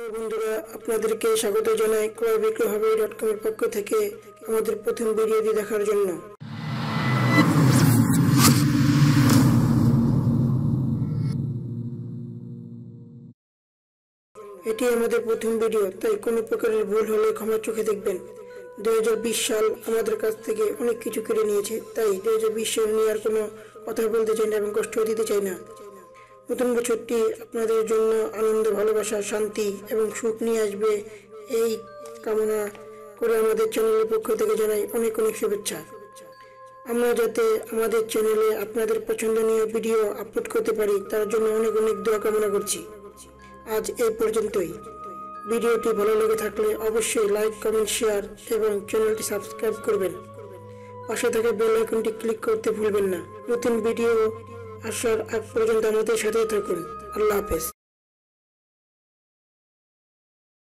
Hello বন্ধুরা, আপনাদেরকে স্বাগত জানাই ক্রয়বিক্রয়হবে.com এর পক্ষ থেকে আমাদের প্রথম ভিডিওটি দেখার জন্য। এটি আমাদের প্রথম ভিডিও, তাই কোনো প্রকারের ভুল হলে ক্ষমা চোখে দেখবেন। 2020 সাল আমাদের কাছ থেকে অনেক কিছু কেড়ে নিয়েছে, তাই 2020 সাল নিয়ে আর কোনো কথা বলতে চাই না এবং কষ্ট দিতে চাই না। নতুন বছরটি আপনাদের জন্য আনন্দ, ভালোবাসা, শান্তি এবং সুখ নিয়ে আসবে, এই কামনা করে আমাদের চ্যানেলের পক্ষ থেকে জানাই অনেক অনেক শুভেচ্ছা। আমরা যাতে আমাদের চ্যানেলে আপনাদের পছন্দনীয় ভিডিও আপলোড করতে পারি, তার জন্য অনেক অনেক দোয়া কামনা করছি। আজ এই পর্যন্তই। ভিডিওটি ভালো লেগে থাকলে অবশ্যই লাইক, কমেন্ট, শেয়ার এবং চ্যানেলটি সাবস্ক্রাইব করবেন। পাশে থাকা বেল আইকনটি ক্লিক করতে ভুলবেন না। নতুন ভিডিও আসার আগ পর্যন্ত আমাদের সাথে থাকুন। আল্লাহ হাফেজ।